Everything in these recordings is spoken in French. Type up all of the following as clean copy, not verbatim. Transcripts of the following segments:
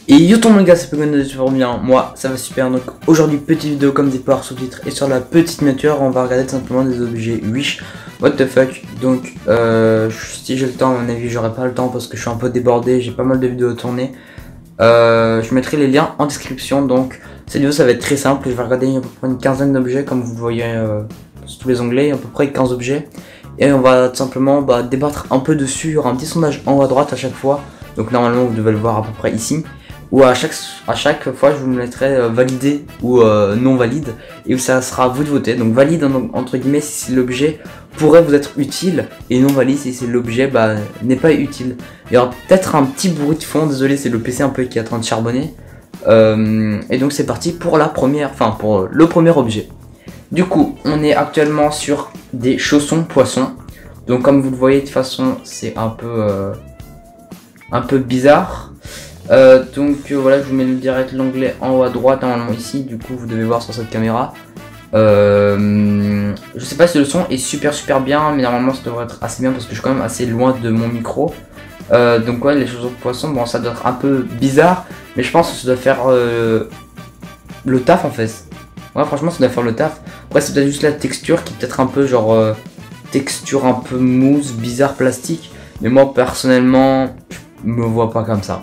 Et yo tout le monde gars, c'est Pokémon de super bien, moi ça va super. Donc aujourd'hui petite vidéo comme dit par sous-titres, et sur la petite miniature on va regarder tout simplement des objets Wish. What the fuck. Donc si j'ai le temps, à mon avis j'aurai pas le temps parce que je suis un peu débordé, j'ai pas mal de vidéos à tourner. Je mettrai les liens en description. Donc cette vidéo ça va être très simple, je vais regarder à peu près une quinzaine d'objets comme vous le voyez sur tous les onglets, à peu près 15 objets. Et on va tout simplement débattre un peu dessus, il y aura un petit sondage en haut à droite à chaque fois. Donc normalement vous devez le voir à peu près ici. Ou à chaque fois je vous mettrai validé ou non valide, et ça sera à vous de voter. Donc valide entre guillemets si l'objet pourrait vous être utile, et non valide si l'objet n'est pas utile. Il y aura peut-être un petit bruit de fond, désolé, c'est le PC un peu qui est en train de charbonner. Et donc c'est parti pour pour le premier objet. Du coup on est actuellement sur des chaussons poissons. Donc comme vous le voyez de toute façon c'est un peu bizarre. Voilà, je vous mets le direct l'onglet en haut à droite normalement ici, du coup vous devez voir sur cette caméra. Je sais pas si le son est super bien, mais normalement ça devrait être assez bien parce que je suis quand même assez loin de mon micro. Donc ouais, les chaussons de poisson, bon ça doit être un peu bizarre, mais je pense que ça doit faire le taf en fait. Ouais, franchement ça doit faire le taf. Après c'est peut-être juste la texture qui est peut-être un peu genre texture un peu mousse, bizarre, plastique. Mais moi personnellement je me vois pas comme ça.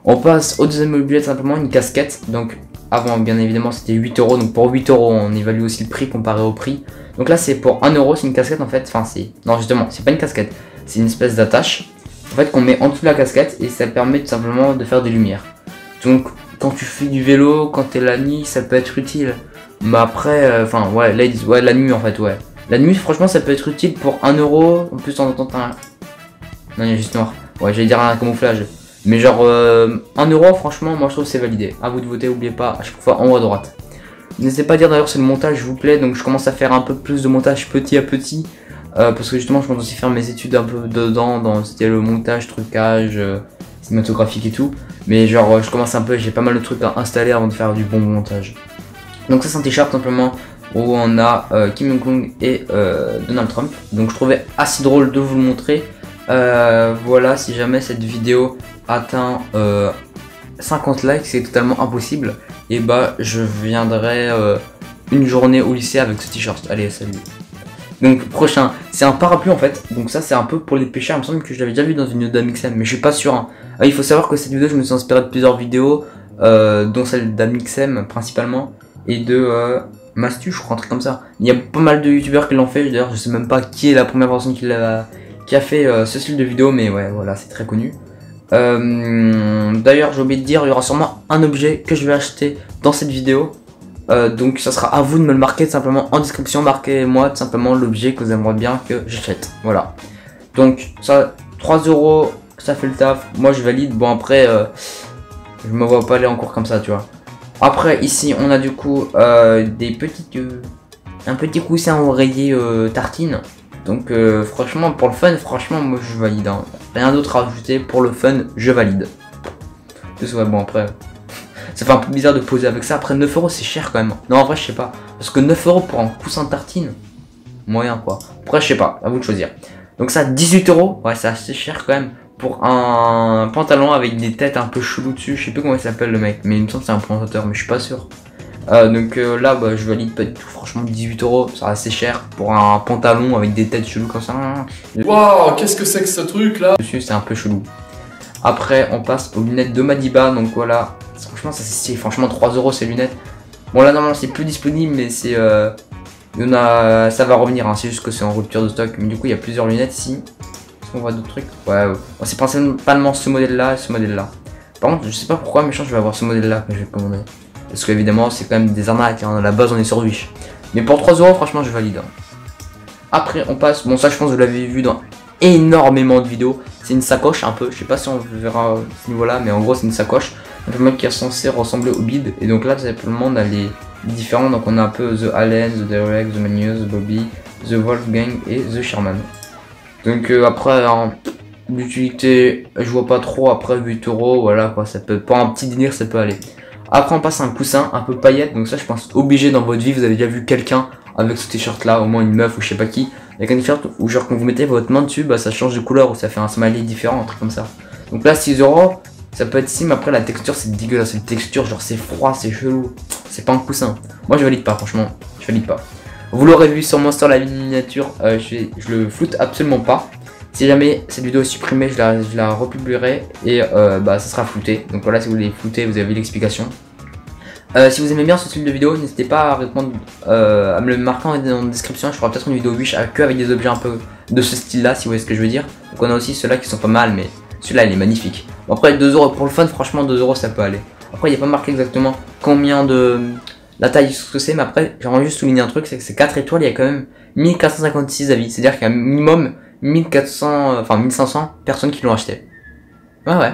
On passe au deuxième objet, simplement une casquette. Donc avant bien évidemment c'était 8 €, donc pour 8 € on évalue aussi le prix comparé au prix. Donc là c'est pour 1 €, c'est une casquette en fait, enfin c'est... Non justement c'est pas une casquette, c'est une espèce d'attache en fait qu'on met en dessous de la casquette, et ça permet tout simplement de faire des lumières. Donc quand tu fais du vélo, quand t'es la nuit, ça peut être utile. Mais après, ouais, là ils disent, ouais, la nuit en fait, ouais. La nuit franchement ça peut être utile pour 1 €, en plus en entendant un... Non il y a juste noir, ouais j'allais dire un camouflage. Mais genre 1 € franchement moi je trouve que c'est validé. À vous de voter, n'oubliez pas à chaque fois en haut à droite. N'hésitez pas à dire d'ailleurs si le montage vous plaît. Donc je commence à faire un peu plus de montage petit à petit, parce que justement je compte aussi faire mes études un peu dedans, dans le montage, trucage, cinématographique et tout. Mais genre je commence un peu, j'ai pas mal de trucs à installer avant de faire du bon montage. Donc ça c'est un t-shirt simplement où on a Kim Jong-un et Donald Trump. Donc je trouvais assez drôle de vous le montrer. Voilà, si jamais cette vidéo atteint 50 likes, c'est totalement impossible, et je viendrai une journée au lycée avec ce t-shirt. Allez, salut. Donc prochain, c'est un parapluie en fait. Donc ça c'est un peu pour les pêcheurs. Il me semble que je l'avais déjà vu dans une vidéo d'Amixem, mais je suis pas sûr hein. Il faut savoir que cette vidéo je me suis inspiré de plusieurs vidéos, dont celle d'Amixem principalement, et de Mastu, je crois, un truc comme ça. Il y a pas mal de youtubeurs qui l'ont fait. D'ailleurs je sais même pas qui est la première personne qui a fait ce style de vidéo, mais ouais voilà, c'est très connu. D'ailleurs j'ai oublié de dire, il y aura sûrement un objet que je vais acheter dans cette vidéo, donc ça sera à vous de me le marquer tout simplement en description. Marquez-moi tout simplement l'objet que vous aimeriez bien que j'achète. Voilà, donc ça 3 €, ça fait le taf, moi je valide. Bon après je me vois pas aller en cours comme ça, tu vois. Après ici on a du coup des petites un petit coussin oreiller tartine. Donc franchement pour le fun, franchement moi je valide hein. Rien d'autre à ajouter, pour le fun je valide. Tout ça, bon après ça fait un peu bizarre de poser avec ça. Après 9 € c'est cher quand même. Non en vrai je sais pas, parce que 9 € pour un coussin de tartine, moyen quoi. Après je sais pas, à vous de choisir. Donc ça 18 €, ouais c'est assez cher quand même pour un pantalon avec des têtes un peu chelou dessus. Je sais plus comment il s'appelle le mec, mais il me semble que c'est un présentateur, mais je suis pas sûr. Là je valide pas du tout, franchement 18 €, c'est assez cher pour un pantalon avec des têtes cheloues comme ça. Waouh, qu'est-ce que c'est que ce truc là? Dessus c'est un peu chelou. Après on passe aux lunettes de Madiba, donc voilà, franchement ça c'est stylé, franchement 3 € ces lunettes. Bon là normalement c'est plus disponible, mais c'est ça va revenir hein. C'est juste que c'est en rupture de stock, mais du coup il y a plusieurs lunettes ici. Est-ce qu'on voit d'autres trucs? Ouais, c'est principalement ce modèle là et ce modèle là. Par contre je sais pas pourquoi, mais je pense que je vais avoir ce modèle là que je vais commander. Parce qu'évidemment c'est quand même des arnaques hein. À la base on est sur Wish. Mais pour 3 € franchement je valide hein. Après on passe, bon ça je pense que vous l'avez vu dans énormément de vidéos. C'est une sacoche un peu, je sais pas si on verra ce niveau là, mais en gros c'est une sacoche un peu qui est censée ressembler au bide. Et donc là tout simplement on a les différents, donc on a un peu The Allen, The Derek, The Manius, The Bobby, The Wolfgang et The Sherman. Donc après l'utilité je vois pas trop. Après 8 €, voilà quoi, ça peut, pour un petit délire ça peut aller. Après on passe à un coussin un peu paillette, donc ça je pense obligé dans votre vie, vous avez déjà vu quelqu'un avec ce t-shirt là, au moins une meuf ou je sais pas qui, avec un t-shirt où genre quand vous mettez votre main dessus, ça change de couleur, ou ça fait un smiley différent, un truc comme ça. Donc là 6 €, Ça peut être si, mais après la texture c'est dégueulasse, cette texture genre c'est froid, c'est chelou. C'est pas un coussin. Moi je valide pas, franchement, je valide pas. Vous l'aurez vu sûrement sur la miniature, je le floute absolument pas. Si jamais cette vidéo est supprimée, je la republierai et bah ça sera flouté. Donc voilà, si vous voulez flouter, vous avez l'explication. Si vous aimez bien ce style de vidéo, n'hésitez pas à répondre, à me le marquer en description. Je ferai peut-être une vidéo Wish que avec des objets un peu de ce style là, si vous voyez ce que je veux dire. Donc on a aussi ceux-là qui sont pas mal, mais celui-là il est magnifique. Bon, après 2 € pour le fun, franchement 2 € ça peut aller. Après il n'y a pas marqué exactement combien de la taille ce que c'est, mais après j'aimerais juste souligner un truc, c'est que c'est 4 étoiles, il y a quand même 1456 avis. C'est-à-dire qu'il y a un minimum 1400, enfin 1500 personnes qui l'ont acheté. Ouais.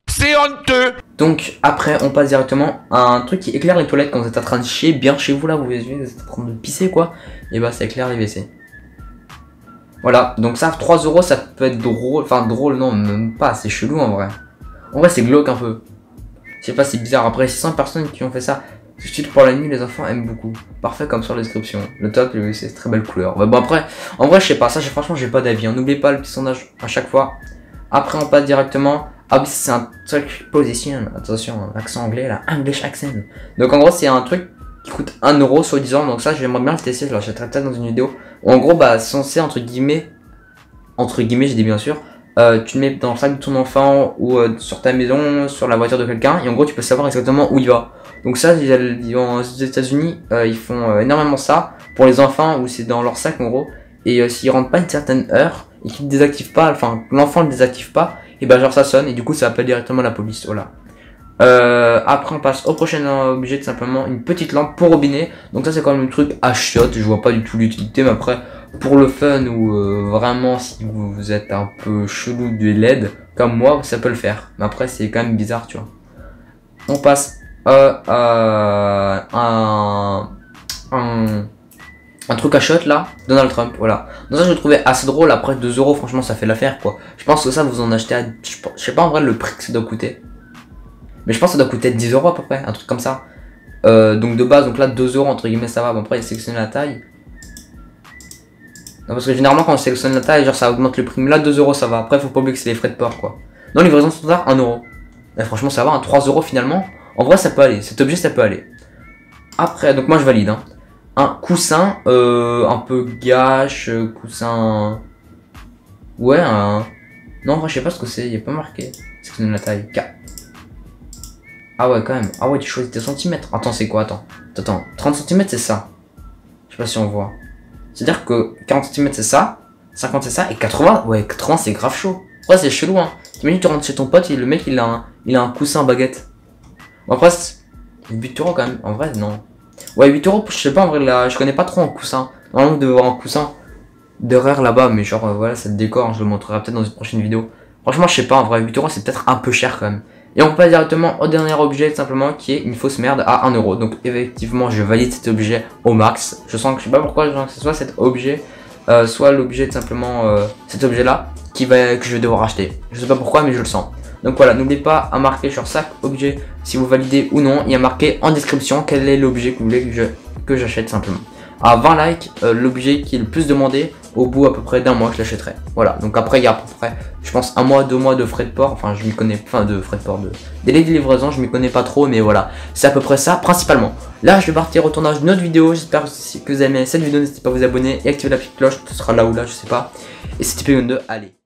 C'est honteux. Donc après on passe directement à un truc qui éclaire les toilettes quand vous êtes en train de chier bien chez vous là, vous êtes en train de pisser quoi, et bah ça éclaire les WC. Voilà, donc ça 3 € ça peut être drôle, enfin drôle non même pas, c'est chelou en vrai. En vrai c'est glauque un peu. Je sais pas, c'est bizarre, après 600 personnes qui ont fait ça. Suite pour la nuit, les enfants aiment beaucoup. Parfait comme sur la description. Le top, le WC, c'est très belle couleur. Ouais, bon après, en vrai je sais pas, ça franchement j'ai pas d'avis. N'oubliez pas le petit sondage à chaque fois. Après on passe directement. Ah oui, c'est un truc position, attention, l'accent anglais là, English accent. Donc en gros c'est un truc qui coûte 1 € soi-disant, donc ça j'aimerais bien le tester, je l'achèterai peut-être dans une vidéo. En gros bah censé entre guillemets j'ai dit bien sûr, tu le mets dans le sac de ton enfant ou sur ta maison, sur la voiture de quelqu'un, et en gros tu peux savoir exactement où il va. Donc ça aux États-Unis ils font énormément ça pour les enfants où c'est dans leur sac en gros, et s'ils rentrent pas une certaine heure et qu'ils ne désactivent pas, enfin l'enfant ne désactive pas, et bah genre ça sonne et du coup ça appelle directement la police, voilà. Après on passe au prochain objet, tout simplement une petite lampe pour robinet. Donc ça c'est quand même un truc à chiottes, je vois pas du tout l'utilité, mais après pour le fun ou vraiment si vous êtes un peu chelou de LED comme moi, ça peut le faire. Mais après c'est quand même bizarre, tu vois. On passe un truc à shot là, Donald Trump, voilà. Donc ça je le trouvais assez drôle, après 2 € franchement ça fait l'affaire quoi. Je pense que ça vous en achetez à, je sais pas en vrai le prix que ça doit coûter. Mais je pense que ça doit coûter 10 € à peu près, un truc comme ça. Donc de base, donc là 2 € entre guillemets ça va, bon après il sélectionne la taille. Non parce que généralement quand on sélectionne la taille, genre ça augmente le prix, mais là 2 € ça va, après faut pas oublier que c'est les frais de port quoi. Non livraison standard 1 €. Mais franchement ça va, 3 € finalement, en vrai ça peut aller, cet objet ça peut aller. Après, donc moi je valide hein. Un coussin un peu gâche, coussin... Ouais, un... Non, en vrai, je sais pas ce que c'est, il a pas marqué. C'est que la taille. Ah ouais, quand même. Ah ouais, tu choisis tes centimètres. Attends, c'est quoi? Attends. 30 cm, c'est ça. Je sais pas si on voit. C'est-à-dire que 40 cm, c'est ça. 50, c'est ça. Et 80, ouais, 80, c'est grave chaud. Ouais, c'est chelou, hein. T'imagines, tu rentres chez ton pote et le mec, il a un coussin baguette. Bon, après, c'est 8 € quand même. En vrai, non. Ouais 8 €, je sais pas en vrai là, je connais pas trop en coussin. Normalement vous devez avoir un coussin d'horaire là-bas, mais genre voilà c'est le décor, je le montrerai peut-être dans une prochaine vidéo. Franchement je sais pas en vrai, 8 € c'est peut-être un peu cher quand même. Et on passe directement au dernier objet tout simplement qui est une fausse merde à 1 €. Donc effectivement je valide cet objet au max. Je sens que je sais pas pourquoi, genre, que ce soit cet objet, soit l'objet tout simplement, cet objet là que je vais devoir acheter. Je sais pas pourquoi mais je le sens. Donc voilà, n'oubliez pas à marquer sur chaque objet si vous validez ou non, et à marquer en description quel est l'objet que vous voulez que j'achète simplement. À 20 likes, l'objet qui est le plus demandé, au bout à peu près d'un mois je l'achèterai. Voilà, donc après il y a à peu près, je pense 1 mois, 2 mois de frais de port, enfin je m'y connais, enfin de frais de port, de délai de livraison, je m'y connais pas trop, mais voilà, c'est à peu près ça principalement. Là je vais partir au tournage d'une autre vidéo, j'espère que vous avez aimé cette vidéo, n'hésitez pas à vous abonner et activer la petite cloche, ce sera là ou là, je sais pas. Et c'était P2, allez.